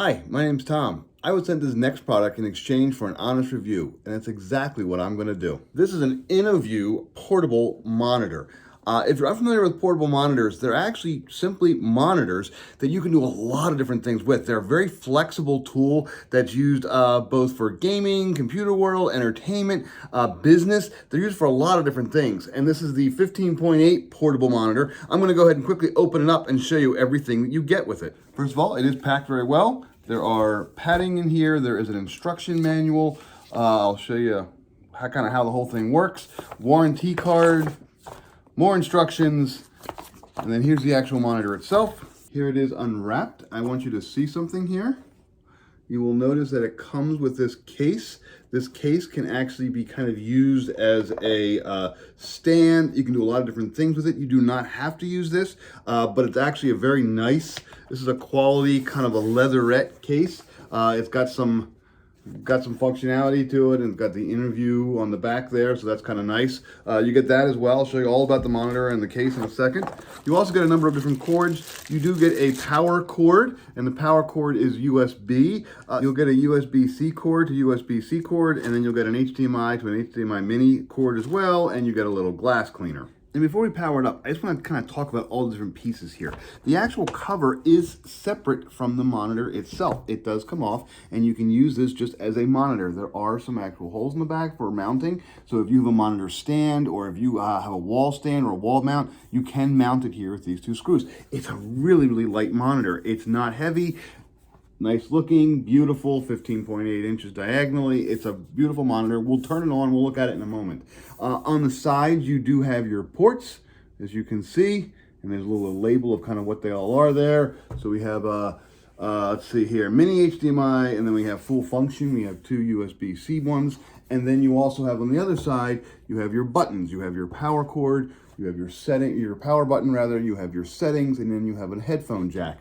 Hi, my name's Tom. I was sent this next product in exchange for an honest review, and that's exactly what I'm going to do. This is an InnoView portable monitor. If you're unfamiliar with portable monitors, they're actually simply monitors that you can do a lot of different things with. They're a very flexible tool that's used both for gaming, computer world, entertainment, business. They're used for a lot of different things. And this is the 15.8 portable monitor. I'm going to go ahead and quickly open it up and show you everything that you get with it. First of all, it is packed very well. There are padding in here. There is an instruction manual. I'll show you how the whole thing works. Warranty card, more instructions, and then here's the actual monitor itself. Here it is unwrapped. I want you to see something here. You will notice that it comes with this case. This case can actually be kind of used as a stand. You can do a lot of different things with it. You do not have to use this, but it's actually a very nice, this is a quality kind of a leatherette case. It's got some functionality to it, and it's got the InnoView on the back there, so that's kind of nice. You get that as well. I'll show you all about the monitor and the case in a second. You also get a number of different cords. You do get a power cord, and the power cord is USB. You'll get a USB-C cord to USB-C cord, and then you'll get an HDMI to an HDMI mini cord as well, and you get a little glass cleaner. And before we power it up, I just want to kind of talk about all the different pieces here. The actual cover is separate from the monitor itself. It does come off, and you can use this just as a monitor. There are some actual holes in the back for mounting. So if you have a monitor stand, or if you have a wall stand or a wall mount, you can mount it here with these two screws. It's a really, really light monitor. It's not heavy. Nice looking, beautiful, 15.8 inches diagonally. It's a beautiful monitor. We'll turn it on, we'll look at it in a moment. On the sides, you do have your ports, as you can see, and there's a little label of kind of what they all are there. So we have, let's see here, mini HDMI, and then we have full function. We have two USB-C ones. And then you also have on the other side, you have your buttons. You have your power cord, you have your power button rather, you have your settings, and then you have a headphone jack.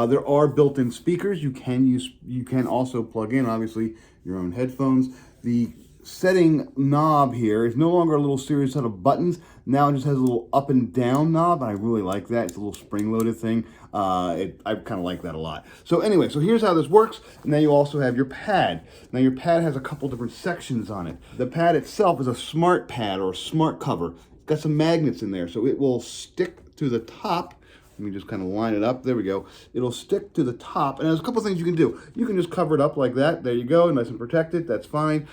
There are built-in speakers. You can also plug in, obviously, your own headphones. The setting knob here is no longer a little serious set of buttons. Now it just has a little up and down knob, and I really like that. It's a little spring-loaded thing. I kind of like that a lot. So anyway, so here's how this works. Now you also have your pad. Now your pad has a couple different sections on it. The pad itself is a smart pad or a smart cover. It's got some magnets in there, so it will stick to the top. Let me just kind of line it up. There we go. It'll stick to the top. And there's a couple things you can do. You can just cover it up like that. There you go. Nice and protected. That's fine.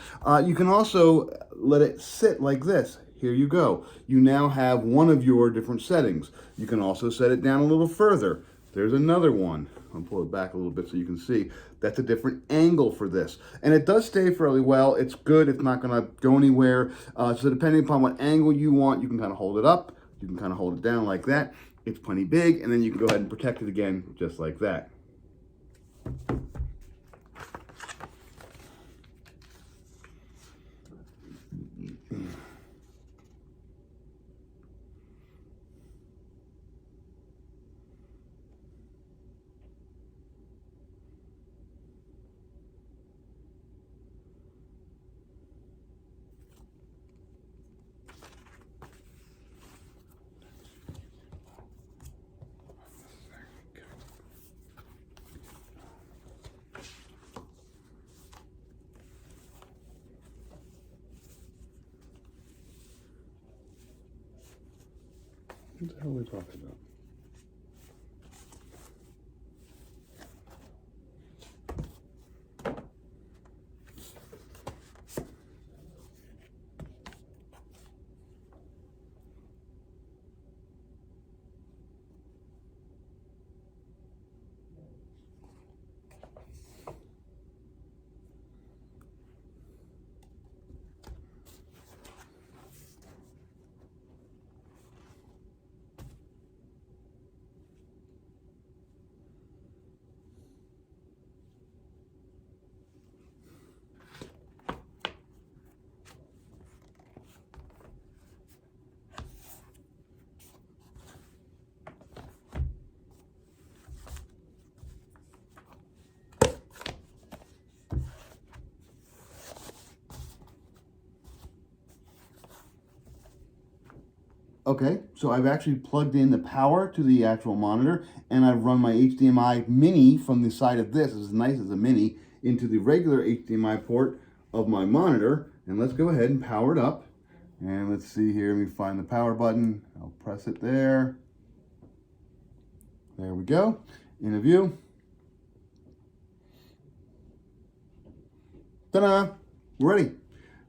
You can also let it sit like this. Here you go. You now have one of your different settings. You can also set it down a little further. There's another one. I'll pull it back a little bit so you can see. That's a different angle for this. And it does stay fairly well. It's good. It's not going to go anywhere. So depending upon what angle you want, you can kind of hold it up. You can kind of hold it down like that. It's plenty big, and then you can go ahead and protect it again, just like that. What the hell are we talking about? Okay, so I've actually plugged in the power to the actual monitor, and I've run my HDMI mini from the side of this, as nice as a mini, into the regular HDMI port of my monitor. And let's go ahead and power it up. And let's see here, let me find the power button. I'll press it there. There we go, InnoView. Ta-da, we're ready.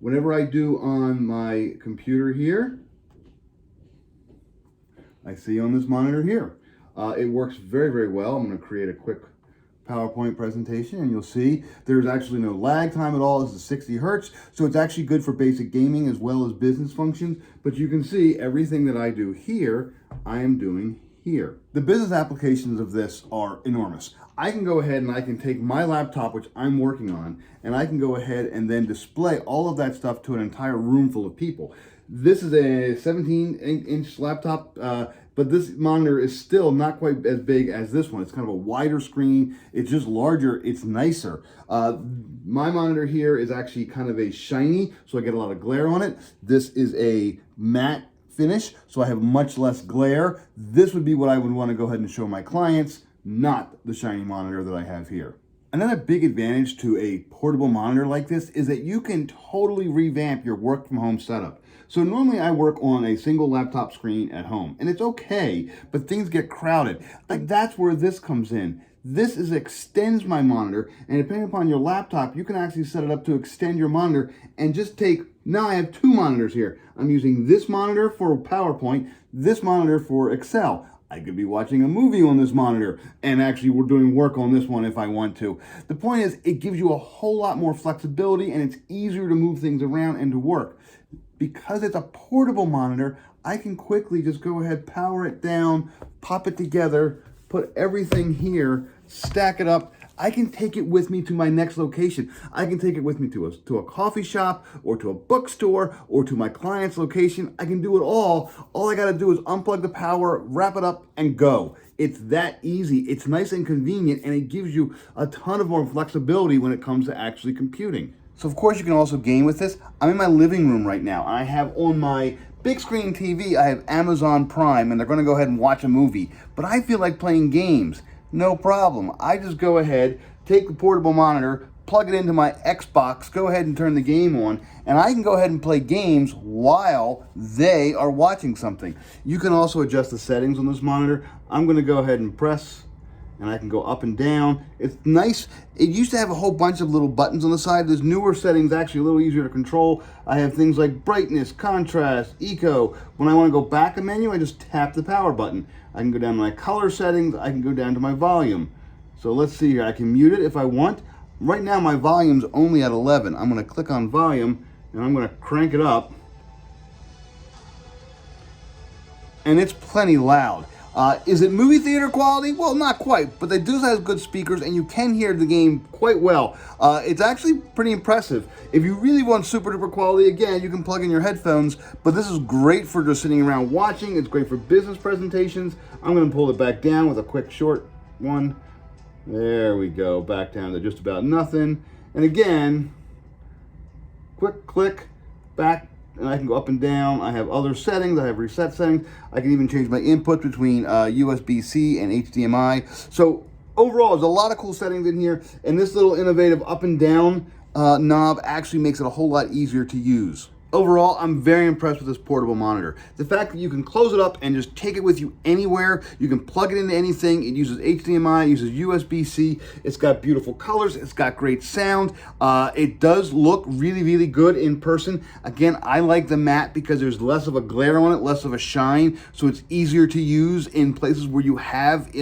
Whenever I do on my computer here, I see on this monitor here. It works very, very well. I'm going to create a quick PowerPoint presentation, and you'll see there's actually no lag time at all. This is 60 hertz, so it's actually good for basic gaming as well as business functions. But you can see everything that I do here, I am doing here. The business applications of this are enormous. I can go ahead and I can take my laptop, which I'm working on, and I can go ahead and then display all of that stuff to an entire room full of people. This is a 17-inch laptop, but this monitor is still not quite as big as this one. It's kind of a wider screen. It's just larger. It's nicer. My monitor here is actually kind of a shiny, so I get a lot of glare on it. This is a matte finish, so I have much less glare. This would be what I would want to go ahead and show my clients, not the shiny monitor that I have here. Another big advantage to a portable monitor like this is that you can totally revamp your work from home setup. So normally I work on a single laptop screen at home, and it's okay, but things get crowded. Like, that's where this comes in. This extends my monitor, and depending upon your laptop, you can actually set it up to extend your monitor and just take, now I have two monitors here. I'm using this monitor for PowerPoint, this monitor for Excel. I could be watching a movie on this monitor, and actually we're doing work on this one if I want to. The point is, it gives you a whole lot more flexibility, and it's easier to move things around and to work. Because it's a portable monitor, I can quickly just go ahead, power it down, pop it together, put everything here, stack it up. I can take it with me to my next location. I can take it with me to a coffee shop, or to a bookstore, or to my client's location. I can do it all. All I got to do is unplug the power, wrap it up, and go. It's that easy. It's nice and convenient, and it gives you a ton of more flexibility when it comes to actually computing. So of course you can also game with this. I'm in my living room right now, and I have on my big screen TV, I have Amazon Prime, and they're going to go ahead and watch a movie. But I feel like playing games. No problem. I just go ahead, take the portable monitor, plug it into my Xbox, go ahead and turn the game on, and I can go ahead and play games while they are watching something. You can also adjust the settings on this monitor. I'm going to go ahead and press, and I can go up and down. It's nice. It used to have a whole bunch of little buttons on the side. There's newer settings, actually a little easier to control. I have things like brightness, contrast, eco. When I want to go back a menu, I just tap the power button. I can go down to my color settings. I can go down to my volume. So let's see here. I can mute it if I want. Right now my volume's only at 11. I'm going to click on volume, and I'm going to crank it up. And it's plenty loud. Is it movie theater quality? Well, not quite, but they do have good speakers, and you can hear the game quite well. It's actually pretty impressive. If you really want super duper quality, again, you can plug in your headphones, but this is great for just sitting around watching. It's great for business presentations. I'm going to pull it back down with a quick short one. There we go, back down to just about nothing. And again, quick click, back, and I can go up and down. I have other settings. I have reset settings. I can even change my input between USB-C and HDMI. So overall, there's a lot of cool settings in here, and this little innovative up and down knob actually makes it a whole lot easier to use. Overall, I'm very impressed with this portable monitor. The fact that you can close it up and just take it with you anywhere, you can plug it into anything. It uses HDMI, it uses USB-C. It's got beautiful colors. It's got great sound. It does look really, really good in person. Again, I like the matte because there's less of a glare on it, less of a shine, so it's easier to use in places where you have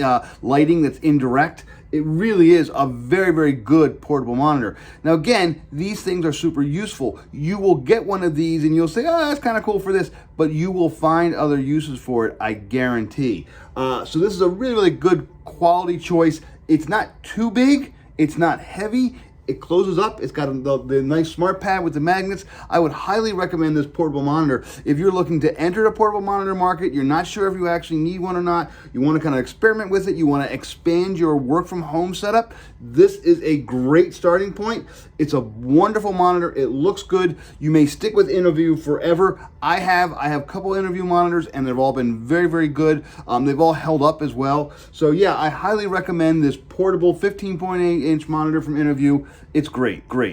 lighting that's indirect. It really is a very, very good portable monitor. Now again, these things are super useful. You will get one of these and you'll say, oh, that's kind of cool for this, but you will find other uses for it, I guarantee. So this is a really, really good quality choice. It's not too big, it's not heavy, It closes up. It's got the nice smart pad with the magnets. I would highly recommend this portable monitor. If you're looking to enter the portable monitor market, you're not sure if you actually need one or not, you want to kind of experiment with it, you want to expand your work from home setup, this is a great starting point. It's a wonderful monitor. It looks good. You may stick with InnoView forever. I have a couple InnoView monitors and they've all been very, very good. They've all held up as well. So yeah, I highly recommend this portable 15.8-inch monitor from InnoView. It's great, great.